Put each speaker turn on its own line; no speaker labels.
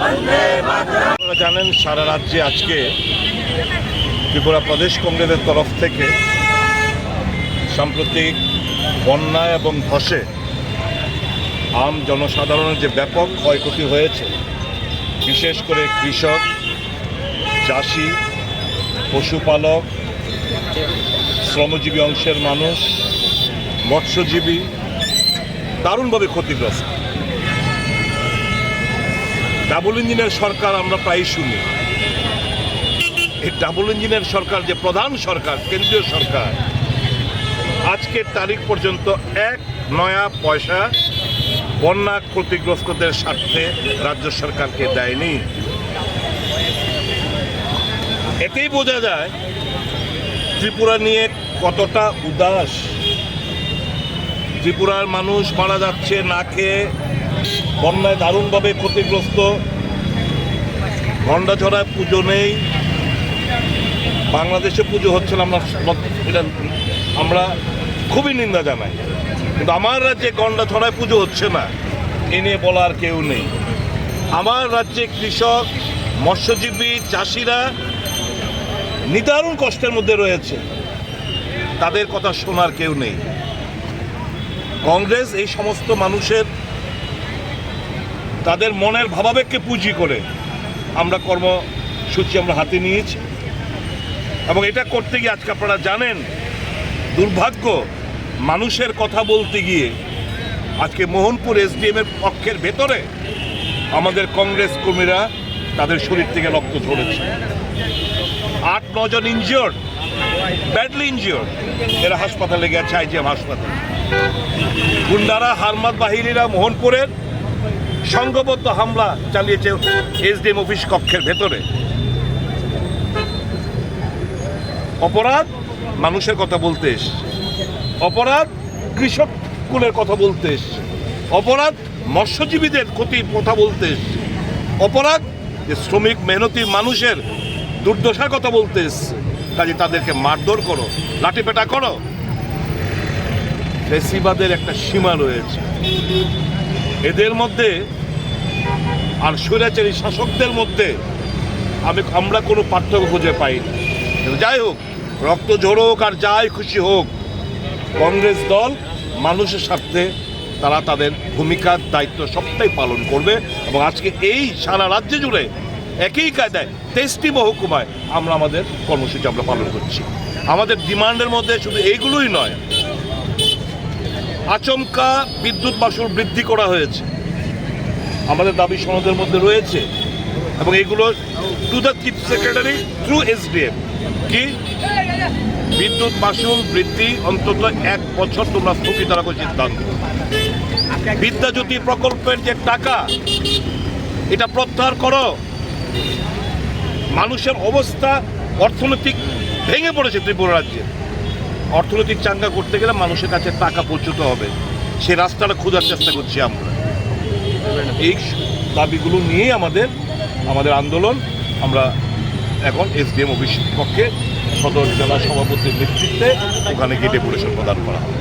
আপনারা জানেন সারা রাজ্যে আজকে ত্রিপুরা প্রদেশ কংগ্রেসের তরফ থেকে সাম্প্রতিক বন্যা এবং ধসে আম জনসাধারণের যে ব্যাপক ক্ষয়ক্ষতি হয়েছে, বিশেষ করে কৃষক, চাষি, পশুপালক, শ্রমজীবী অংশের মানুষ, মৎস্যজীবী দারুণভাবে ক্ষতিগ্রস্ত। ডাবল ইঞ্জিনের সরকার আমরা প্রায় শুনি। এই ডাবল ইঞ্জিনের সরকার যে প্রধান সরকার, কেন্দ্রীয় সরকার, আজকের তারিখ পর্যন্ত এক নয়া পয়সা বন্যা ক্ষতিগ্রস্তদের স্বার্থে রাজ্য সরকারকে দেয়নি। এতেই বোঝা যায় ত্রিপুরা নিয়ে কতটা উদাস। ত্রিপুরার মানুষ মারা যাচ্ছে না খেয়ে, বন্যায় দারুণভাবে ক্ষতিগ্রস্ত। গন্ডাছড়ায় পুজো নেই, বাংলাদেশে পুজো হচ্ছে না, আমরা খুবই নিন্দা জানাই। কিন্তু আমার রাজ্যে গন্ডাছড়ায় পুজো হচ্ছে না, এ নিয়ে বলার কেউ নেই। আমার রাজ্যে কৃষক, মৎস্যজীবী, চাষিরা নিদারুণ কষ্টের মধ্যে রয়েছে, তাদের কথা শোনার কেউ নেই। কংগ্রেস এই সমস্ত মানুষের তাদের মনের ভাবাবেগকে পুঁজি করে আমরা কর্মসূচি হাতে নিয়েছি। এবং এটা করতে গিয়ে আজকে আপনারা জানেন, দুর্ভাগ্য, মানুষের কথা বলতে গিয়ে আজকে মোহনপুর এসডিএম এর পক্ষের ভেতরে আমাদের কংগ্রেস কর্মীরা তাদের শরীর থেকে রক্ত ঝরেছে। 8-9 জন ইনজিওর্ড, ব্যাডলি ইনজিওর্ড, এরা হাসপাতালে গেছে, আইজিএম হাসপাতালে। গুন্ডারা, হারমাত বাহিনীরা মোহনপুরের সংঘবদ্ধ হামলা চালিয়েছে এসডিএম অফিস কক্ষের ভেতরে। অপরাধ মানুষের কথা বলতে এসছে, অপরাধ কৃষক কুলের কথা বলতে এসছে, অপরাধ মৎস্যজীবীদের ক্ষতির কথা বলতে এসছে, অপরাধ যে শ্রমিক মেহনতি মানুষের দুর্দশার কথা বলতে এসছে। কাজে তাদেরকে মারধর করো, লাঠিপেটা করো। ফেসিবাদের একটা সীমা রয়েছে এদের মধ্যে, আর স্বৈরাচারী শাসকদের মধ্যে আমরা কোনো পার্থক্য খুঁজে পাই না। যাই হোক, রক্ত ঝরুক আর যাই খুশি হোক, কংগ্রেস দল মানুষের স্বার্থে তারা তাদের ভূমিকার দায়িত্ব সবটাই পালন করবে। এবং আজকে এই সারা রাজ্য জুড়ে একই কায়দায় 23টি মহকুমায় আমরা আমাদের কর্মসূচি পালন করছি। আমাদের ডিমান্ডের মধ্যে শুধু এইগুলোই নয়, আচমকা বিদ্যুৎ মাশুল বৃদ্ধি করা হয়েছে, আমাদের দাবি সনদের মধ্যে রয়েছে। এবং এগুলো to the chief secretary through SDM, কি বিদ্যুৎ মাশুল বৃদ্ধি অন্তত 1 বছর তোমরা স্থগিত রাখার সিদ্ধান্ত। বিদ্যাজ্যোতি প্রকল্পের যে টাকা, এটা প্রত্যাহার করো। মানুষের অবস্থা অর্থনৈতিক ভেঙে পড়েছে ত্রিপুরা রাজ্যে। অর্থনৈতিক চাঙ্গা করতে গেলে মানুষের কাছে টাকা পৌঁছতে হবে, সেই রাস্তাটা খোঁজার চেষ্টা করছি আমরা। এই দাবিগুলো নিয়েই আমাদের আন্দোলন। আমরা এখন এসডিএম অফিস পক্ষে সদর জেলা সভাপতির নেতৃত্বে ওখানে গিয়ে ডেপুটেশন প্রদান করা হবে।